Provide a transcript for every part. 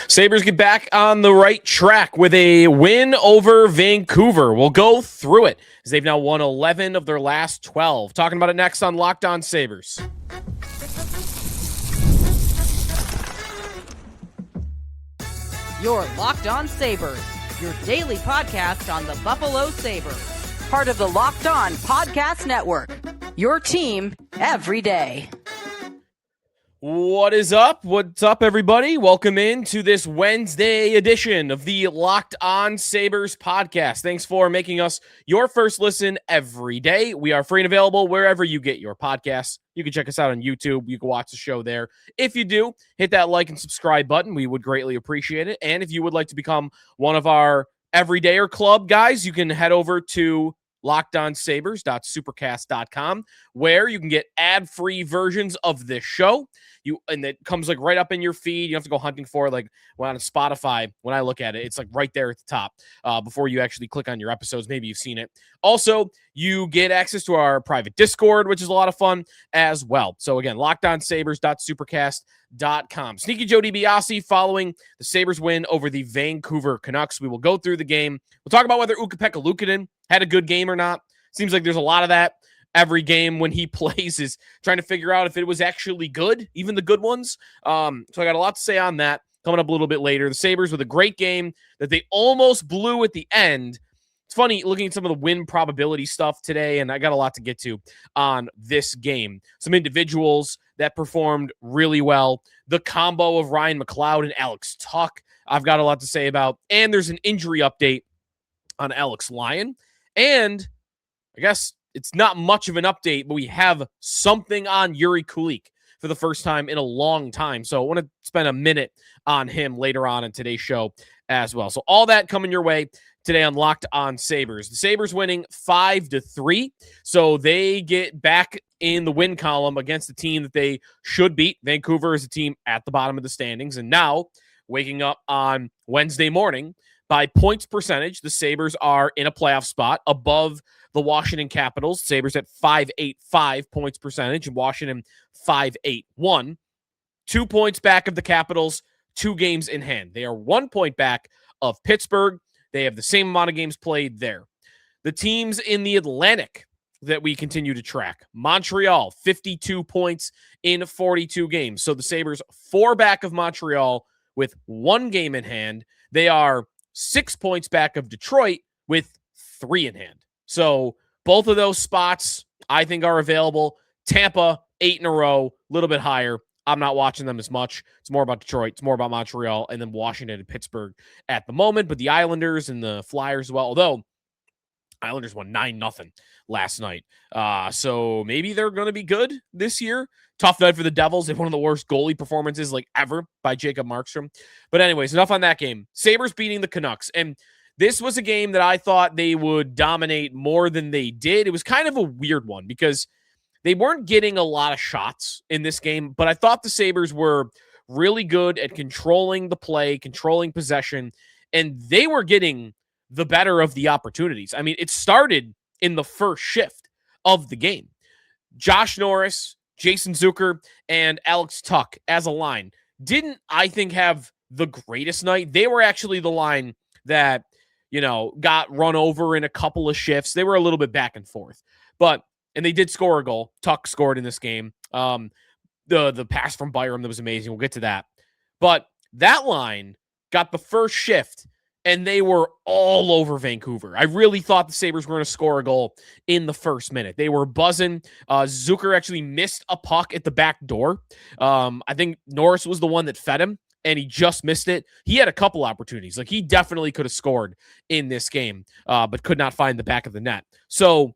Sabres get back on the right track with a win over Vancouver. We'll go through it as they've now won 11 of their last 12. Talking about it next on Locked On Sabres. You're Locked On Sabres, your daily podcast on the Buffalo Sabres. Part of the Locked On Podcast Network, your team every day. What is up? What's up, everybody? Welcome in to this Wednesday edition of the Locked On Sabres podcast. Thanks for making us your first listen every day. We are free and available wherever you get your podcasts. You can check us out on YouTube. You can watch the show there. If you do, hit that like and subscribe button. We would greatly appreciate it. And if you would like to become one of our everydayer club guys, you can head over to lockedonsabres.supercast.com, where you can get ad-free versions of this show. And it comes like right up in your feed. You don't have to go hunting for it. Like when on Spotify, when I look at it, it's like right there at the top before you actually click on your episodes. Maybe you've seen it. Also, you get access to our private Discord, which is a lot of fun as well. So again, lockedonsabres.supercast.com. Sneaky Joe DiBiase following the Sabres win over the Vancouver Canucks. We will go through the game. We'll talk about whether Ukko-Pekka Luukkonen had a good game or not. Seems like there's a lot of that. Every game when he plays is trying to figure out if it was actually good, even the good ones. So I got a lot to say on that coming up a little bit later. The Sabres with a great game that they almost blew at the end. It's funny looking at some of the win probability stuff today, and I got a lot to get to on this game. Some individuals that performed really well. The combo of Ryan McLeod and Alex Tuch, I've got a lot to say about. And there's an injury update on Alex Lyon. And I guess it's not much of an update, but we have something on Jiri Kulich for the first time in a long time. So I want to spend a minute on him later on in today's show as well. So all that coming your way today on Locked On Sabres. The Sabres winning 5-3. So they get back in the win column against the team that they should beat. Vancouver is a team at the bottom of the standings. And now, waking up on Wednesday morning, by points percentage, the Sabres are in a playoff spot above the Washington Capitals. Sabres at .585 points percentage and Washington .581. 2 points back of the Capitals, 2 games in hand. They are 1 point back of Pittsburgh. They have the same amount of games played there. The teams in the Atlantic that we continue to track. Montreal, 52 points in 42 games. So the Sabres 4 back of Montreal with 1 game in hand. They are 6 points back of Detroit with 3 in hand. So both of those spots, I think, are available. Tampa, 8 in a row, a little bit higher. I'm not watching them as much. It's more about Detroit. It's more about Montreal, and then Washington and Pittsburgh at the moment. But the Islanders and the Flyers as well, although Islanders won 9-0 last night. So maybe they're going to be good this year. Tough night for the Devils. They have one of the worst goalie performances like ever by Jacob Markstrom. But anyways, enough on that game. Sabres beating the Canucks. And this was a game that I thought they would dominate more than they did. It was kind of a weird one because they weren't getting a lot of shots in this game, but I thought the Sabres were really good at controlling the play, controlling possession, and they were getting the better of the opportunities. I mean, it started in the first shift of the game. Josh Norris, Jason Zucker, and Alex Tuch as a line didn't, I think, have the greatest night. They were actually the line that, got run over in a couple of shifts. They were a little bit back and forth. And they did score a goal. Tuch scored in this game. The pass from Byrum, that was amazing. We'll get to that. But that line got the first shift, and they were all over Vancouver. I really thought the Sabres were going to score a goal in the first minute. They were buzzing. Zucker actually missed a puck at the back door. I think Norris was the one that fed him, and he just missed it. He had a couple opportunities. Like, he definitely could have scored in this game, but could not find the back of the net. So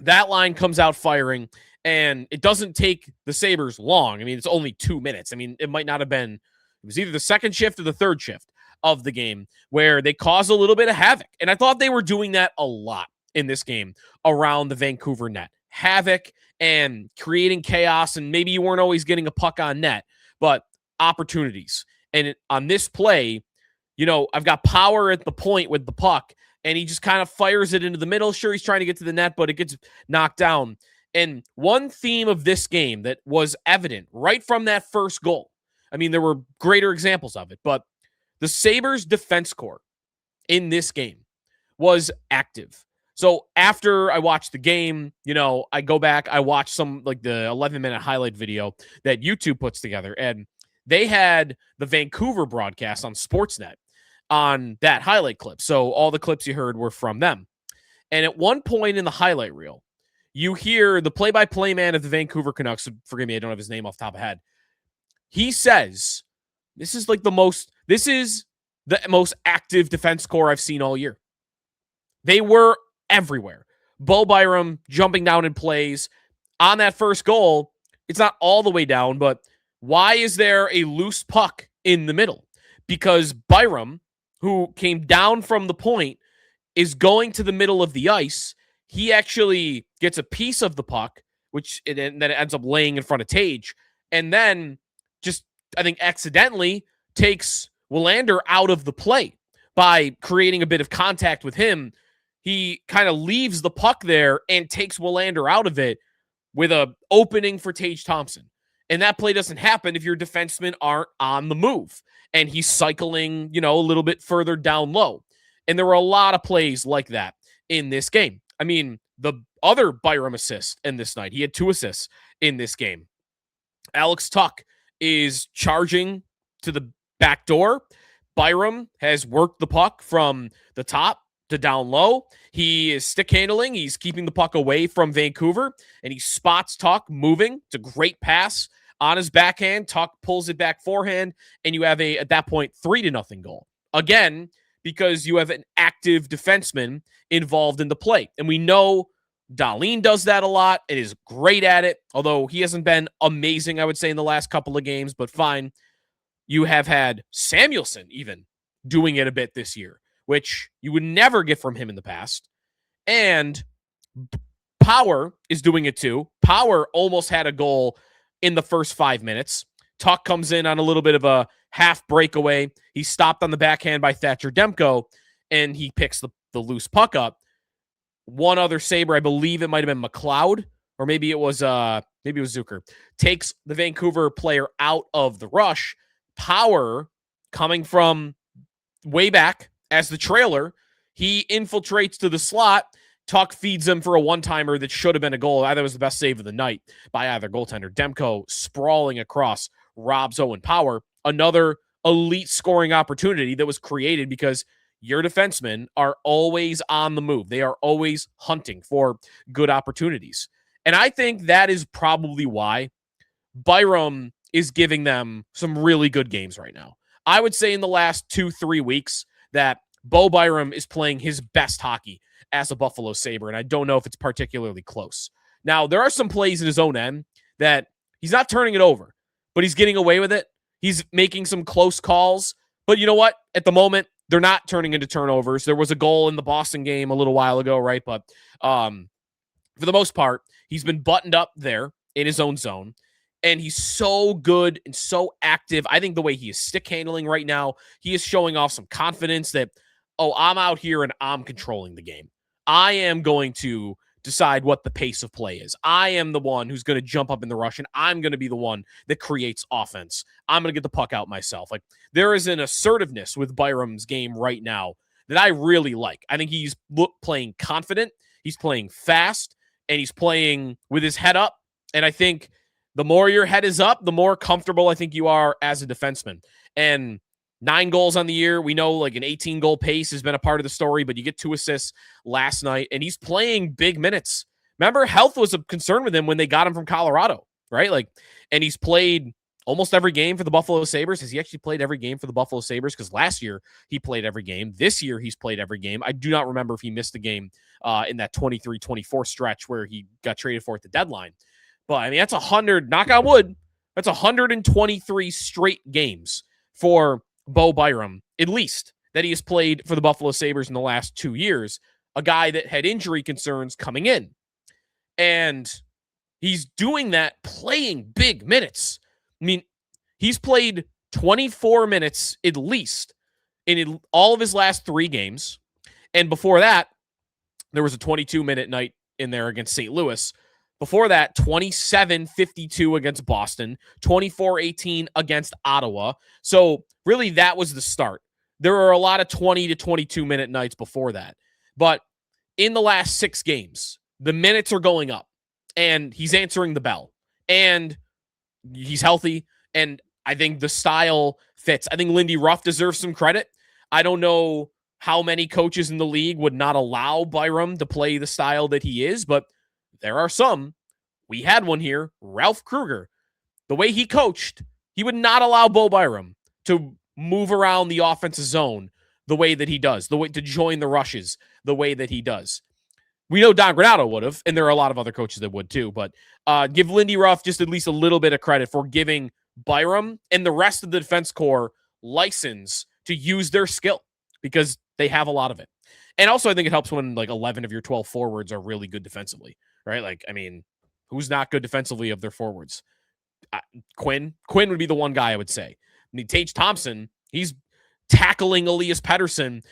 that line comes out firing, and it doesn't take the Sabres long. I mean, it's only 2 minutes. I mean, it might not have been, it was either the second shift or the third shift of the game where they caused a little bit of havoc. And I thought they were doing that a lot in this game around the Vancouver net. Havoc and creating chaos, and maybe you weren't always getting a puck on net, but opportunities. And on this play, I've got Power at the point with the puck, and he just kind of fires it into the middle. Sure, he's trying to get to the net, but it gets knocked down. And one theme of this game that was evident right from that first goal, I mean, there were greater examples of it, but The Sabres defense core in this game was active. So after I watched the game, I go back, I watch some like the 11-minute highlight video that YouTube puts together, and they had the Vancouver broadcast on Sportsnet on that highlight clip. So all the clips you heard were from them. And at one point in the highlight reel, you hear the play-by-play man of the Vancouver Canucks. Forgive me, I don't have his name off the top of my head. He says, this is the most active defense core I've seen all year. They were everywhere. Bowen Byram jumping down in plays. On that first goal, it's not all the way down, but why is there a loose puck in the middle? Because Byrum, who came down from the point, is going to the middle of the ice. He actually gets a piece of the puck, then it ends up laying in front of Tage, and then just, I think, accidentally takes Willander out of the play by creating a bit of contact with him. He kind of leaves the puck there and takes Willander out of it with a opening for Tage Thompson. And that play doesn't happen if your defensemen aren't on the move. And he's cycling, a little bit further down low. And there were a lot of plays like that in this game. I mean, the other Byrum assist in this night, he had 2 assists in this game. Alex Tuch is charging to the back door. Byrum has worked the puck from the top to down low. He is stick handling. He's keeping the puck away from Vancouver, and he spots Tuch moving. It's a great pass on his backhand. Tuch pulls it back forehand, and you have at that point, 3-0 goal. Again, because you have an active defenseman involved in the play. And we know Dahlin does that a lot and is great at it, although he hasn't been amazing, I would say, in the last couple of games, but fine. You have had Samuelsson even doing it a bit this year, which you would never get from him in the past. And Power is doing it too. Power almost had a goal in the first 5 minutes. Tuch comes in on a little bit of a half breakaway. He's stopped on the backhand by Thatcher Demko, and he picks the loose puck up. One other Sabre, I believe it might have been McLeod, or maybe it was Zucker, takes the Vancouver player out of the rush. Power, coming from way back as the trailer, he infiltrates to the slot. Tuch feeds him for a one-timer that should have been a goal. Either was the best save of the night by either goaltender. Demko sprawling across robs Owen Power. Another elite scoring opportunity that was created because your defensemen are always on the move. They are always hunting for good opportunities. And I think that is probably why Byrum is giving them some really good games right now. I would say in the last 2-3 weeks that Bowen Byram is playing his best hockey as a Buffalo Sabre, and I don't know if it's particularly close. Now, there are some plays in his own end that he's not turning it over, but he's getting away with it. He's making some close calls, but you know what? At the moment, they're not turning into turnovers. There was a goal in the Boston game a little while ago, right? But for the most part, he's been buttoned up there in his own zone, and he's so good and so active. I think the way he is stick handling right now, he is showing off some confidence that, I'm out here and I'm controlling the game. I am going to decide what the pace of play is. I am the one who's going to jump up in the rush, and I'm going to be the one that creates offense. I'm going to get the puck out myself. Like, there is an assertiveness with Byram's game right now that I really like. I think he's playing confident, he's playing fast, and he's playing with his head up. And I think the more your head is up, the more comfortable I think you are as a defenseman. And 9 goals on the year. We know like an 18-goal pace has been a part of the story, but you get 2 assists last night, and he's playing big minutes. Remember, health was a concern with him when they got him from Colorado, right? Like, and he's played almost every game for the Buffalo Sabres. Has he actually played every game for the Buffalo Sabres? Because last year he played every game. This year he's played every game. I do not remember if he missed a game in that 23-24 stretch where he got traded for at the deadline. But I mean, that's 100, knock on wood, that's 123 straight games for Bowen Byram, at least, that he has played for the Buffalo Sabres in the last 2 years, a guy that had injury concerns coming in. And he's doing that playing big minutes. I mean, he's played 24 minutes at least in all of his last 3 games. And before that, there was a 22-minute night in there against St. Louis. Before that, 27-52 against Boston, 24-18 against Ottawa. So really, that was the start There are a lot of 20 to 22-minute nights before that. But in the last 6 games, the minutes are going up, and he's answering the bell, and he's healthy, and I think the style fits. I think Lindy Ruff deserves some credit. I don't know how many coaches in the league would not allow Byrum to play the style that he is, but there are some. We had one here, Ralph Kruger. The way he coached, he would not allow Bo Byram to move around the offensive zone the way that he does, the way to join the rushes the way that he does. We know Don Granato would have, and there are a lot of other coaches that would too, but give Lindy Ruff just at least a little bit of credit for giving Byrum and the rest of the defense corps license to use their skill because they have a lot of it. And also I think it helps when like 11 of your 12 forwards are really good defensively, right? Like, I mean, who's not good defensively of their forwards? Quinn would be the one guy I would say. I mean, Tage Thompson, he's tackling Elias Pettersson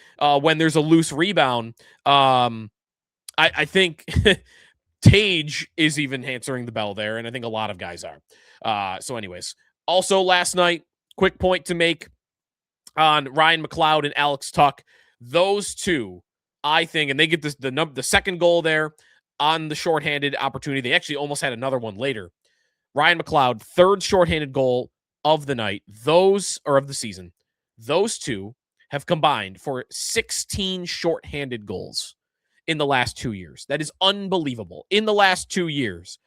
when there's a loose rebound. I think Tage is even answering the bell there, and I think a lot of guys are. So anyways, also last night, quick point to make on Ryan McLeod and Alex Tuch. Those two, I think, and they get the second goal there on the shorthanded opportunity. They actually almost had another one later. Ryan McLeod, third shorthanded goal of the night, of the season. Those two have combined for 16 shorthanded goals in the last 2 years. That is unbelievable. In the last 2 years,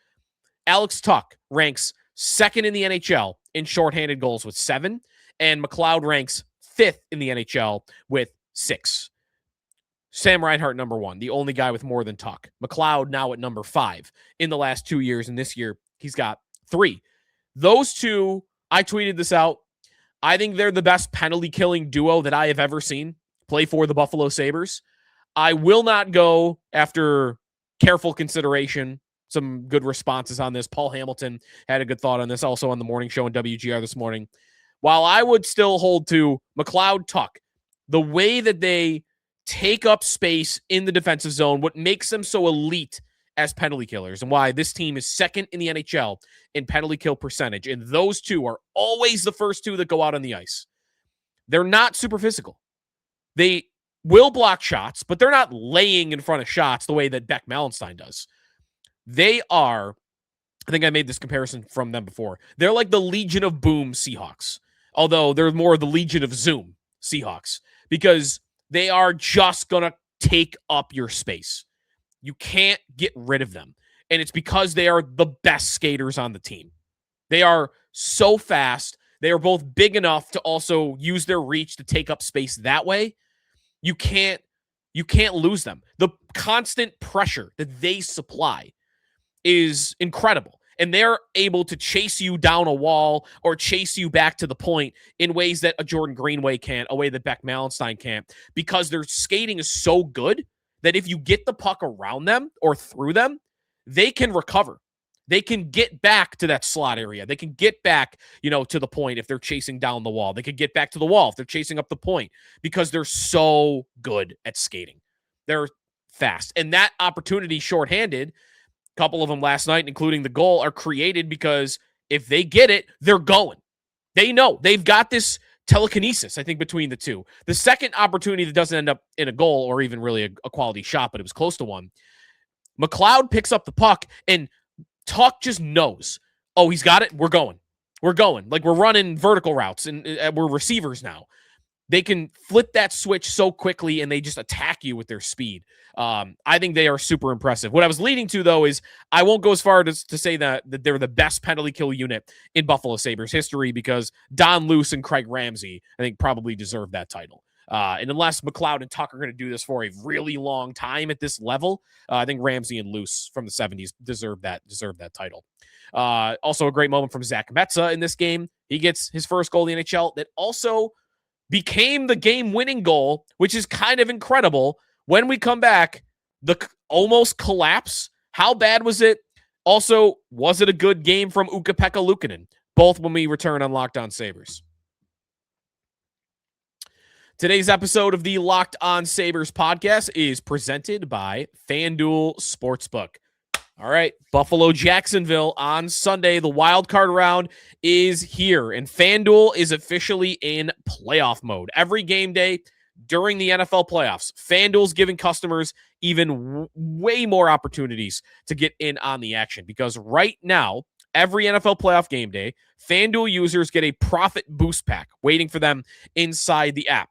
Alex Tuch ranks second in the NHL in shorthanded goals with 7, and McLeod ranks 5th in the NHL with 6. Sam Reinhart, number 1, the only guy with more than Tuch. McLeod now at number 5 in the last 2 years, and this year he's got 3. Those two, I tweeted this out. I think they're the best penalty-killing duo that I have ever seen play for the Buffalo Sabres. I will not go after careful consideration. Some good responses on this. Paul Hamilton had a good thought on this also on the morning show in WGR this morning. While I would still hold to McLeod, Tuch, the way that they take up space in the defensive zone, what makes them so elite as penalty killers, and why this team is second in the NHL in penalty kill percentage. And those two are always the first two that go out on the ice. They're not super physical. They will block shots, but they're not laying in front of shots the way that Beck Mallenstein does. They are, I think I made this comparison from them before. They're like the Legion of Boom Seahawks, although they're more the Legion of Zoom Seahawks, because they are just going to take up your space. You can't get rid of them. And it's because they are the best skaters on the team. They are so fast. They are both big enough to also use their reach to take up space that way. You can't lose them. The constant pressure that they supply is incredible. And they're able to chase you down a wall or chase you back to the point in ways that a Jordan Greenway can't, a way that Beck Mallenstein can't, because their skating is so good that if you get the puck around them or through them, they can recover. They can get back to that slot area. They can get back, to the point if they're chasing down the wall. They could get back to the wall if they're chasing up the point, because they're so good at skating. They're fast. And that opportunity shorthanded, a couple of them last night, including the goal, are created because if they get it, they're going. They know. They've got this telekinesis, I think, between the two. The second opportunity that doesn't end up in a goal or even really a quality shot, but it was close to one, McLeod picks up the puck and Tuch just knows, oh, he's got it. We're going. Like we're running vertical routes and we're receivers now. They can flip that switch so quickly and they just attack you with their speed. I think they are super impressive. What I was leading to, though, is I won't go as far to say that they're the best penalty kill unit in Buffalo Sabres history, because Don Luce and Craig Ramsey, I think, probably deserve that title. And unless McLeod and Tuch are going to do this for a really long time at this level, I think Ramsey and Luce from the 70s deserve that title. Also a great moment from Zach Metza in this game. He gets his first goal in the NHL that also became the game-winning goal, which is kind of incredible. When we come back, the almost collapse, how bad was it? Also, was it a good game from Ukko-Pekka Luukkonen? Both when we return on Locked On Sabres. Today's episode of the Locked On Sabres podcast is presented by FanDuel Sportsbook. All right, Buffalo Jacksonville on Sunday. The wild card round is here, and FanDuel is officially in playoff mode. Every game day during the NFL playoffs, FanDuel's giving customers even way more opportunities to get in on the action, because right now, every NFL playoff game day, FanDuel users get a profit boost pack waiting for them inside the app.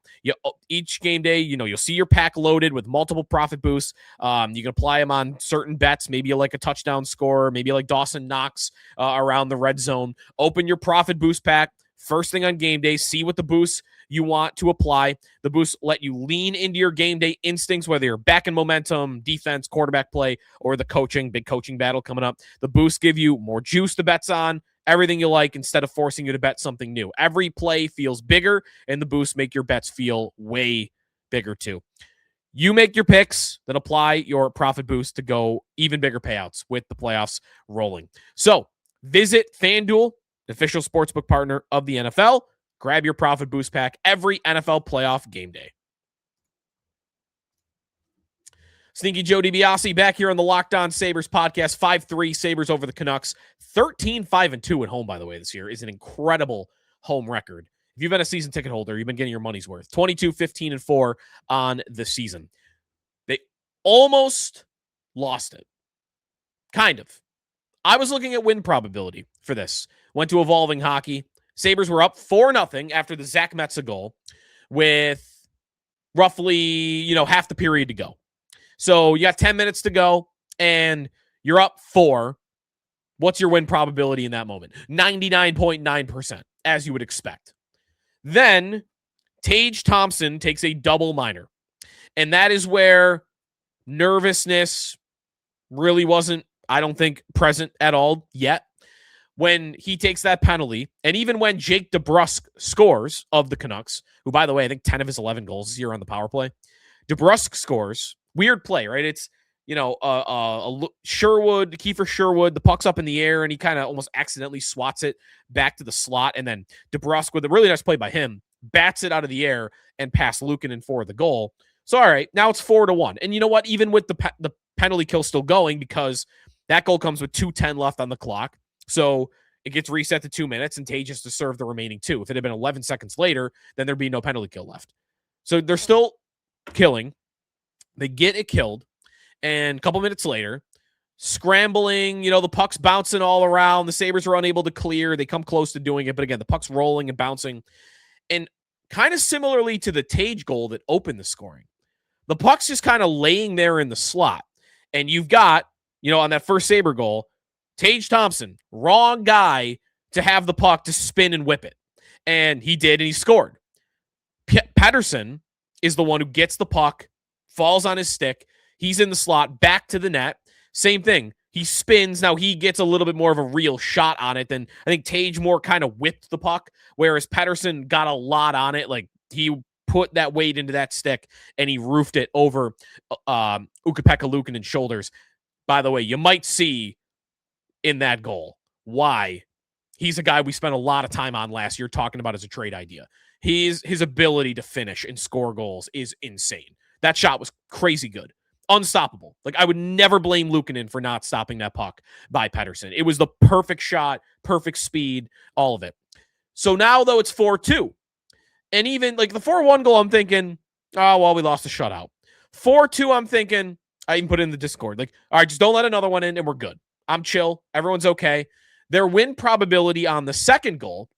Each game day, you'll see your pack loaded with multiple profit boosts. You can apply them on certain bets. Maybe you like a touchdown scorer. Maybe you like Dawson Knox around the red zone. Open your profit boost pack first thing on game day. See what the boosts you want to apply. The boosts let you lean into your game day instincts, whether you're back in momentum, defense, quarterback play, or the big coaching battle coming up. The boosts give you more juice to bets on, everything you like, instead of forcing you to bet something new. Every play feels bigger, and the boosts make your bets feel way bigger too. You make your picks, then apply your profit boost to go even bigger payouts with the playoffs rolling. So visit FanDuel, the official sportsbook partner of the NFL. Grab your profit boost pack every NFL playoff game day. Sneaky Joe DiBiase back here on the Locked On Sabres podcast. 5-3 Sabres over the Canucks. 13-5-2 at home, by the way, this year is an incredible home record. If you've been a season ticket holder, you've been getting your money's worth. 22-15-4 on the season. They almost lost it. Kind of. I was looking at win probability for this. Went to Evolving Hockey. Sabres were up 4-0 after the Zach Metza goal with roughly, half the period to go. So you got 10 minutes to go and you're up 4. What's your win probability in that moment? 99.9%, as you would expect. Then Tage Thompson takes a double minor. And that is where nervousness really wasn't, I don't think, present at all yet. When he takes that penalty, and even when Jake DeBrusk scores of the Canucks, who, by the way, I think 10 of his 11 goals this year on the power play, DeBrusk scores. Weird play, right? It's, Kiefer Sherwood, the puck's up in the air, and he kind of almost accidentally swats it back to the slot, and then DeBrusk, with a really nice play by him, bats it out of the air and past Luukkonen for the goal. So, all right, now it's 4-1. And you know what? Even with the penalty kill still going, because that goal comes with 2:10 left on the clock, so it gets reset to 2 minutes, and Tage has to serve the remaining 2. If it had been 11 seconds later, then there'd be no penalty kill left. So they're still killing. They get it killed, and a couple minutes later, scrambling, the puck's bouncing all around. The Sabres are unable to clear. They come close to doing it, but again, the puck's rolling and bouncing. And kind of similarly to the Tage goal that opened the scoring, the puck's just kind of laying there in the slot. And you've got, on that first Sabre goal, Tage Thompson, wrong guy to have the puck to spin and whip it. And he did, and he scored. Pettersson is the one who gets the puck, falls on his stick. He's in the slot, back to the net. Same thing. He spins. Now he gets a little bit more of a real shot on it than I think Tage more kind of whipped the puck, whereas Pettersson got a lot on it. Like, he put that weight into that stick and he roofed it over Ukko-Pekka Luukkonen's shoulders. By the way, you might see in that goal why he's a guy we spent a lot of time on last year talking about as a trade idea. His ability to finish and score goals is insane. That shot was crazy good. Unstoppable. Like, I would never blame Luukkonen for not stopping that puck by Pettersson. It was the perfect shot, perfect speed, all of it. So now, though, it's 4-2. And even, like, the 4-1 goal, I'm thinking, oh, well, we lost the shutout. 4-2, I'm thinking, I even put it in the Discord, like, all right, just don't let another one in and we're good. I'm chill. Everyone's okay. Their win probability on the second goal,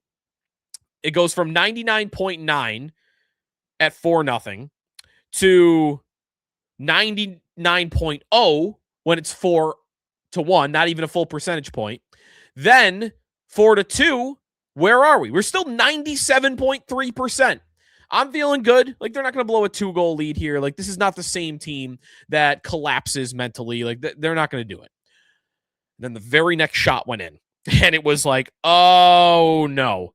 it goes from 99.9 at 4-0 to 99.0 when it's 4-1, not even a full percentage point. Then 4-2, where are we? We're still 97.3%. I'm feeling good. Like, they're not going to blow a 2-goal lead here. Like, this is not the same team that collapses mentally. Like, they're not going to do it. Then the very next shot went in, and it was like, oh no.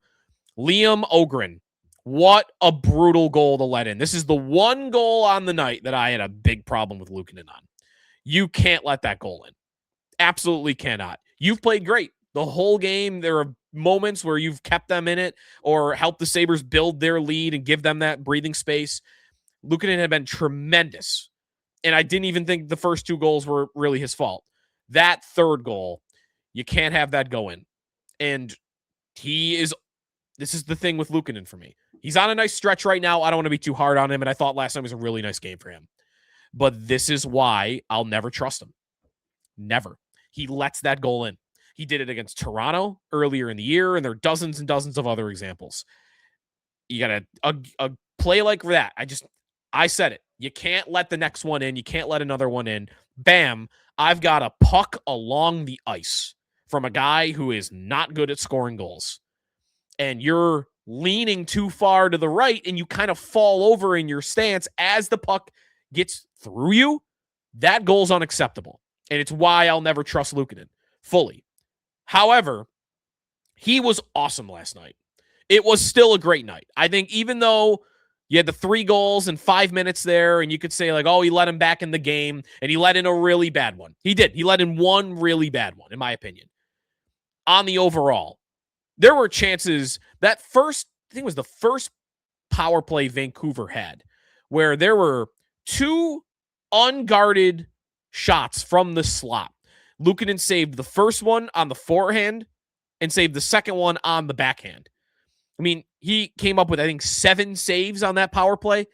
Liam Ogren, what a brutal goal to let in. This is the one goal on the night that I had a big problem with Luukkonen on. You can't let that goal in. Absolutely cannot. You've played great the whole game. There are moments where you've kept them in it or helped the Sabres build their lead and give them that breathing space. Luukkonen had been tremendous, and I didn't even think the first 2 goals were really his fault. that third goal, you can't have that go in. And this is the thing with Luukkonen for me. He's on a nice stretch right now. I don't want to be too hard on him, and I thought last time was a really nice game for him. But this is why I'll never trust him. Never. He lets that goal in. He did it against Toronto earlier in the year, and there are dozens and dozens of other examples. You got a play like that. I said it. You can't let the next one in. You can't let another one in. Bam, I've got a puck along the ice from a guy who is not good at scoring goals. And you're leaning too far to the right, and you kind of fall over in your stance as the puck gets through you. That goal's unacceptable. And it's why I'll never trust Luukkonen fully. However, he was awesome last night. It was still a great night. I think even though you had the 3 goals in 5 minutes there, and you could say like, oh, he let him back in the game, and he let in a really bad one. He did. He let in one really bad one, in my opinion. On the overall, there were chances that first, I think it was the first power play Vancouver had, where there were 2 unguarded shots from the slot. Luukkonen saved the first one on the forehand and saved the second one on the backhand. I mean, he came up with, I think, 7 saves on that power play.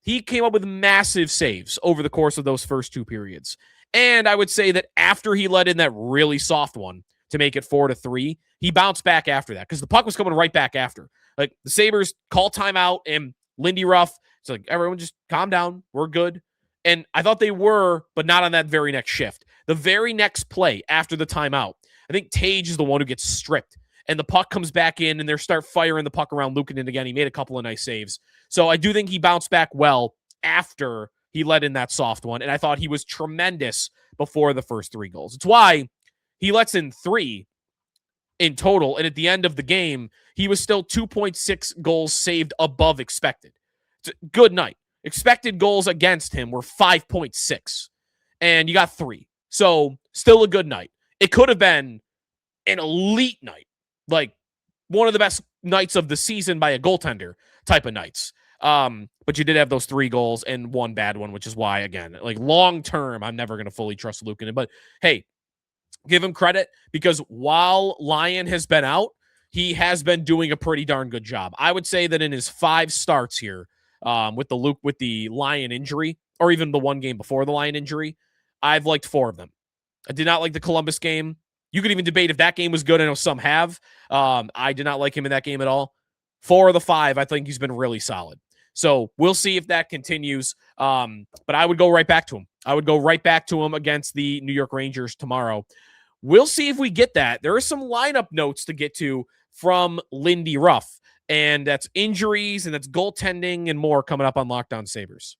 He came up with massive saves over the course of those first 2 periods. And I would say that after he let in that really soft one to make it 4-3, he bounced back after that because the puck was coming right back after. Like, the Sabres call timeout, and Lindy Ruff, it's like, everyone just calm down. We're good. And I thought they were, but not on that very next shift. The very next play after the timeout, I think Tage is the one who gets stripped. And the puck comes back in, and they start firing the puck around Luukkonen again. He made a couple of nice saves. So I do think he bounced back well after he let in that soft one. And I thought he was tremendous before the first 3 goals. It's why he lets in 3 in total. And at the end of the game, he was still 2.6 goals saved above expected. It's a good night. Expected goals against him were 5.6. And you got 3. So still a good night. It could have been an elite night. Like one of the best nights of the season by a goaltender type of nights. But you did have those 3 goals and 1 bad one, which is why, again, like long term, I'm never going to fully trust Luukkonen. But hey, give him credit because while Lyon has been out, he has been doing a pretty darn good job. I would say that in his 5 starts here, with the Lyon injury, or even the 1 game before the Lyon injury, I've liked 4 of them. I did not like the Columbus game. You could even debate if that game was good. I know some have. I did not like him in that game at all. 4 of the 5, I think he's been really solid. So we'll see if that continues. But I would go right back to him. I would go right back to him against the New York Rangers tomorrow. We'll see if we get that. There are some lineup notes to get to from Lindy Ruff. And that's injuries, and that's goaltending, and more coming up on Locked On Sabres.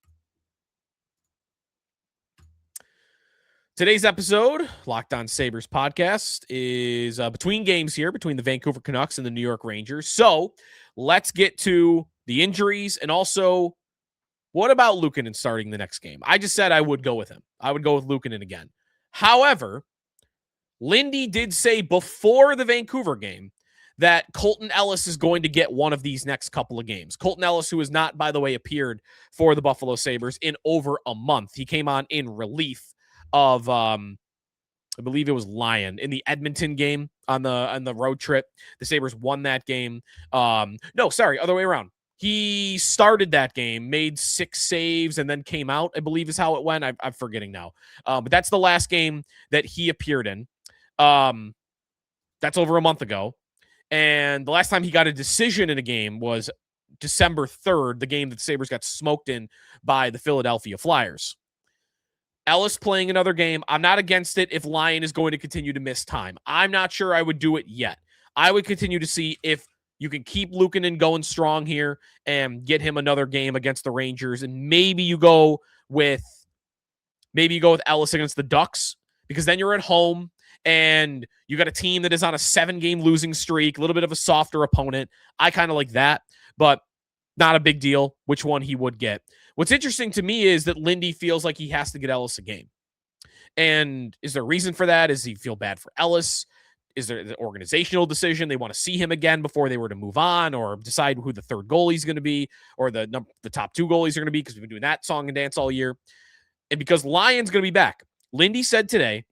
Today's episode, Locked On Sabres podcast, is between games here, between the Vancouver Canucks and the New York Rangers. So let's get to the injuries, and also, what about Luukkonen starting the next game? I just said I would go with him. I would go with Luukkonen again. However, Lindy did say before the Vancouver game that Colten Ellis is going to get one of these next couple of games. Colten Ellis, who has not, by the way, appeared for the Buffalo Sabres in over a month. He came on in relief of I believe it was Lyon in the Edmonton game on the road trip. The Sabres won that game. No, sorry, other way around. He started that game, made 6 saves, and then came out, I believe is how it went. I'm forgetting now. But that's the last game that he appeared in. That's over a month ago. And the last time he got a decision in a game was December 3rd, the game that the Sabres got smoked in by the Philadelphia Flyers. Ellis playing another game. I'm not against it if Lyon is going to continue to miss time. I'm not sure I would do it yet. I would continue to see if you can keep Luukkonen going strong here and get him another game against the Rangers. And maybe you go with Ellis against the Ducks, because then you're at home and you got a team that is on a 7-game losing streak, a little bit of a softer opponent. I kind of like that, but not a big deal which one he would get. What's interesting to me is that Lindy feels like he has to get Ellis a game. And is there a reason for that? Does he feel bad for Ellis? Is there an organizational decision? They want to see him again before they were to move on or decide who the third goalie is going to be or the top 2 goalies are going to be, because we've been doing that song and dance all year. And because Lyon's going to be back. Lindy said today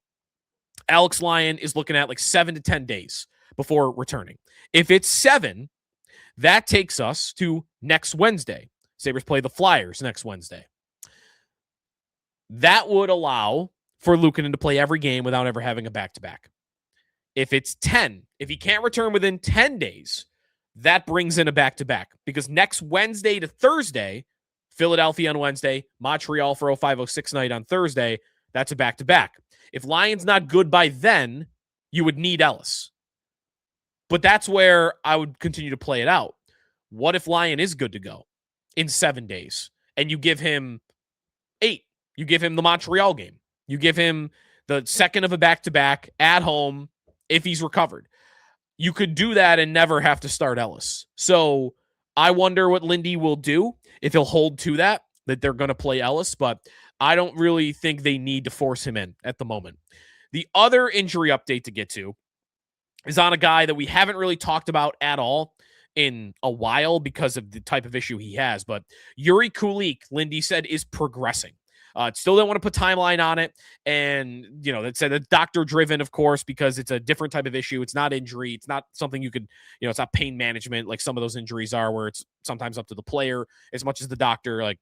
Alex Lyon is looking at like 7 to 10 days before returning. If it's 7, that takes us to next Wednesday. Sabres play the Flyers next Wednesday. That would allow for Luukkonen to play every game without ever having a back-to-back. If it's 10, if he can't return within 10 days, that brings in a back-to-back. Because next Wednesday to Thursday, Philadelphia on Wednesday, Montreal for 0506 night on Thursday, that's a back-to-back. If Lyon's not good by then, you would need Ellis. But that's where I would continue to play it out. What if Lyon is good to go in 7 days and you give him 8? You give him the Montreal game. You give him the second of a back-to-back at home if he's recovered. You could do that and never have to start Ellis. So I wonder what Lindy will do, if he'll hold to that they're going to play Ellis, but I don't really think they need to force him in at the moment. The other injury update to get to is on a guy that we haven't really talked about at all in a while because of the type of issue he has, but Jiri Kulich, Lindy said, is progressing. Still don't want to put timeline on it. And, that said it's doctor-driven, of course, because it's a different type of issue. It's not injury. It's not something you could, it's not pain management like some of those injuries are where it's sometimes up to the player as much as the doctor. Like,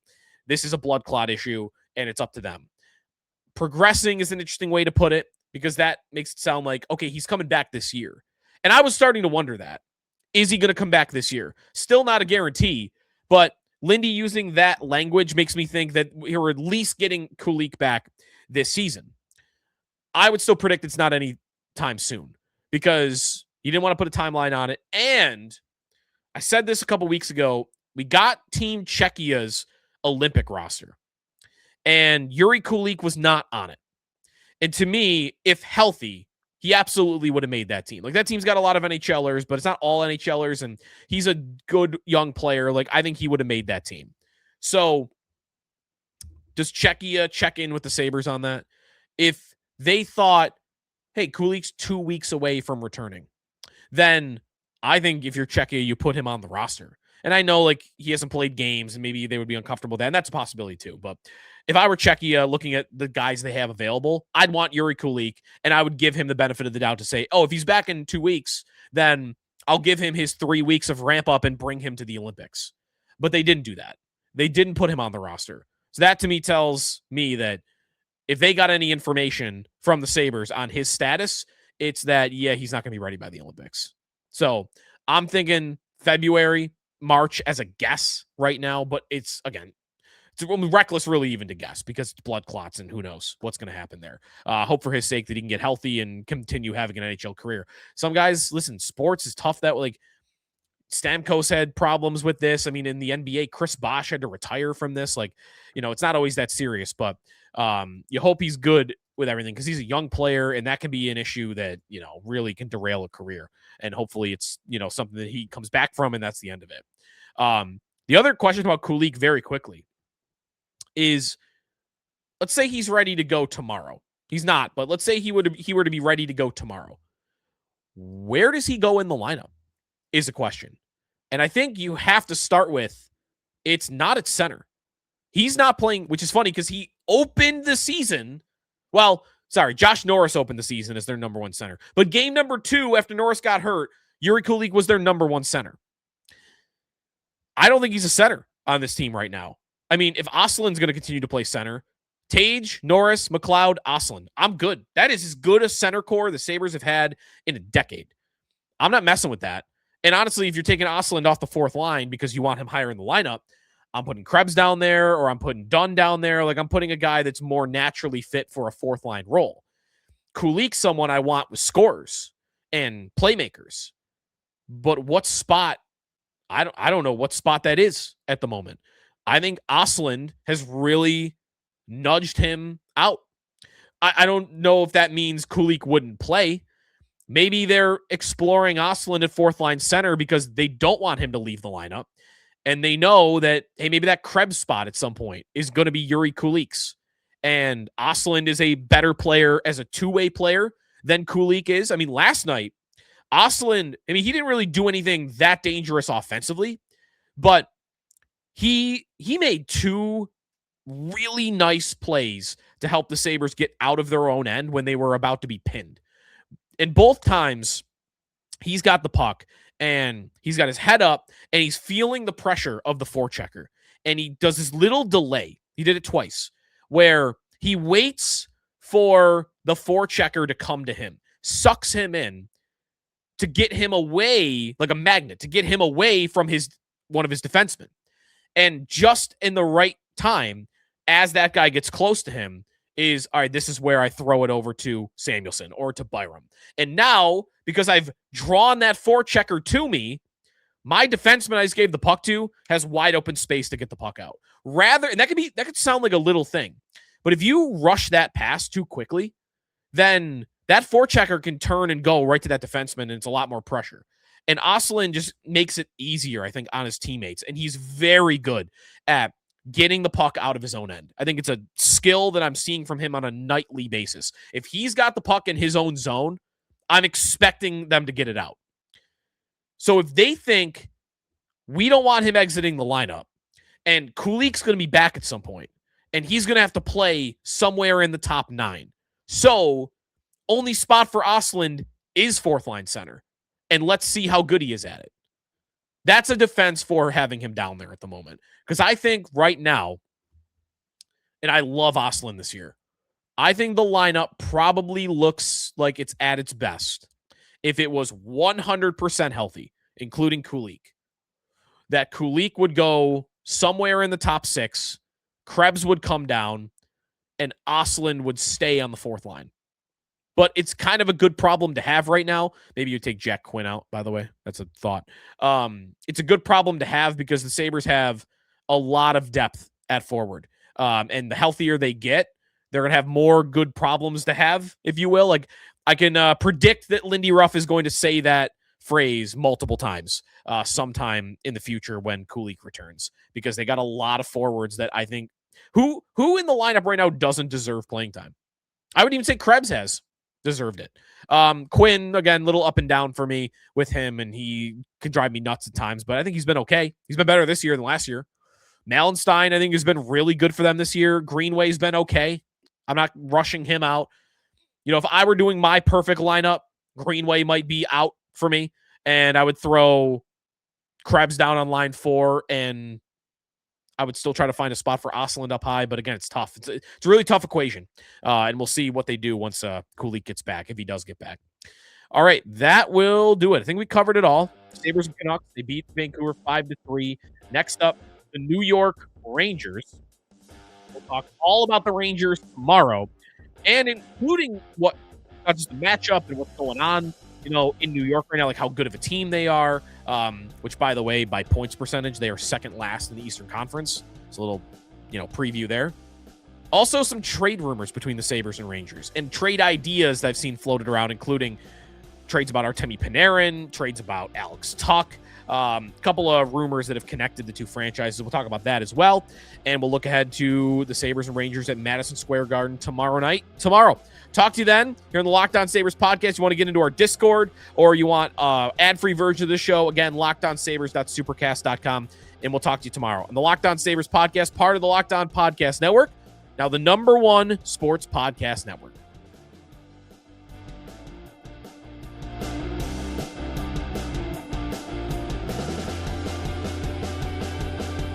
this is a blood clot issue, and it's up to them. Progressing is an interesting way to put it because that makes it sound like, okay, he's coming back this year. And I was starting to wonder that. Is he going to come back this year? Still not a guarantee, but Lindy using that language makes me think that we're at least getting Kulich back this season. I would still predict it's not any time soon because you didn't want to put a timeline on it. And I said this a couple weeks ago. We got Team Czechia's Olympic roster, and Jiri Kulich was not on it. And to me, if healthy, he absolutely would have made that team. Like, that team's got a lot of NHLers, but it's not all NHLers, and he's a good young player. Like, I think he would have made that team. So does Czechia check in with the Sabres on that? If they thought, hey, Kulich's 2 weeks away from returning, then I think if you're Czechia, you put him on the roster. And I know, like, he hasn't played games, and maybe they would be uncomfortable with that, and that's a possibility too. But if I were Czechia looking at the guys they have available, I'd want Jiri Kulich, and I would give him the benefit of the doubt to say, oh, if he's back in 2 weeks, then I'll give him his 3 weeks of ramp up and bring him to the Olympics. But they didn't do that. They didn't put him on the roster. So that to me tells me that if they got any information from the Sabres on his status, it's that, yeah, he's not going to be ready by the Olympics. So I'm thinking February, March as a guess right now, but it's, again, it's reckless really even to guess because it's blood clots and who knows what's going to happen there. Hope for his sake that he can get healthy and continue having an NHL career. Some guys, listen, sports is tough. That, like, Stamkos had problems with this. I mean, in the NBA, Chris Bosh had to retire from this. Like, it's not always that serious, but you hope he's good with everything because he's a young player, and that can be an issue that, really can derail a career. And hopefully it's, something that he comes back from, and that's the end of it. The other question about Kulich very quickly is, let's say he's ready to go tomorrow. He's not, but let's say he were to be ready to go tomorrow. Where does he go in the lineup is a question. And I think you have to start with, it's not at center. He's not playing, which is funny because he opened the season. Well, sorry, Josh Norris opened the season as their number one center. But game number 2, after Norris got hurt, Jiri Kulich was their number one center. I don't think he's a center on this team right now. I mean, if Oslin's going to continue to play center, Tage, Norris, McLeod, Oslin, I'm good. That is as good a center core the Sabres have had in a decade. I'm not messing with that. And honestly, if you're taking Oslin off the fourth line because you want him higher in the lineup, I'm putting Krebs down there, or I'm putting Dunn down there. Like, I'm putting a guy that's more naturally fit for a fourth line role. Kulich, someone I want with scorers and playmakers. But what spot? I don't know what spot that is at the moment. I think Oslin has really nudged him out. I don't know if that means Kulich wouldn't play. Maybe they're exploring Oslin at fourth line center because they don't want him to leave the lineup. And they know that, hey, maybe that Krebs spot at some point is going to be Jiri Kulich's. And Oslin is a better player as a two-way player than Kulich is. I mean, last night, Oslin, he didn't really do anything that dangerous offensively, but he made 2 really nice plays to help the Sabres get out of their own end when they were about to be pinned. And both times, he's got the puck and he's got his head up and he's feeling the pressure of the forechecker. And he does this little delay. He did it twice where he waits for the forechecker to come to him, sucks him in to get him away like a magnet, to get him away from one of his defensemen. And just in the right time, as that guy gets close to him, is, all right, this is where I throw it over to Samuelsson or to Byrum. And now, because I've drawn that forechecker to me, my defenseman I just gave the puck to has wide open space to get the puck out. And that could sound like a little thing, but if you rush that pass too quickly, then that forechecker can turn and go right to that defenseman, and it's a lot more pressure. And Ostlund just makes it easier, I think, on his teammates, and he's very good at getting the puck out of his own end. I think it's a skill that I'm seeing from him on a nightly basis. If he's got the puck in his own zone, I'm expecting them to get it out. So if they think we don't want him exiting the lineup, and Kulich's going to be back at some point, and he's going to have to play somewhere in the top 9. So only spot for Ostlund is fourth line center. And let's see how good he is at it. That's a defense for having him down there at the moment. Because I think right now, and I love Ostlund this year, I think the lineup probably looks like it's at its best if it was 100% healthy, including Kulich. That Kulich would go somewhere in the top 6, Krebs would come down, and Ostlund would stay on the fourth line. But it's kind of a good problem to have right now. Maybe you take Jack Quinn out, by the way. That's a thought. It's a good problem to have because the Sabres have a lot of depth at forward. And the healthier they get, they're going to have more good problems to have, if you will. Like, I can predict that Lindy Ruff is going to say that phrase multiple times sometime in the future when Kulich returns, because they got a lot of forwards that I think who in the lineup right now doesn't deserve playing time. I would even say Krebs has deserved it. Quinn, again, little up and down for me with him, and he can drive me nuts at times, but I think he's been okay. He's been better this year than last year. Malenstein, I think, has been really good for them this year. Greenway's been okay. I'm not rushing him out. You know, if I were doing my perfect lineup, Greenway might be out for me, and I would throw Krebs down on line 4, and I would still try to find a spot for Ostlund up high, but again, it's tough. It's a really tough equation, and we'll see what they do once Kulich gets back, if he does get back. All right, that will do it. I think we covered it all. Sabres and Canucks, they beat Vancouver 5-3. Next up, the New York Rangers. We'll talk all about the Rangers tomorrow, and including not just the matchup and what's going on, you know, in New York right now, like how good of a team they are, which, by the way, by points percentage, they are second last in the Eastern Conference. It's a little, preview there. Also, some trade rumors between the Sabres and Rangers, and trade ideas that I've seen floated around, including trades about Artemi Panarin, trades about Alex Tuch, a couple of rumors that have connected the two franchises. We'll talk about that as well, and we'll look ahead to the Sabres and Rangers at Madison Square Garden tomorrow. Talk to you then here in the Locked On Sabres podcast. You want to get into our Discord, or you want ad-free version of the show, again, lockedonsabres.supercast.com, and we'll talk to you tomorrow on the Locked On Sabres podcast, part of the Locked On Podcast Network, now the #1 sports podcast network.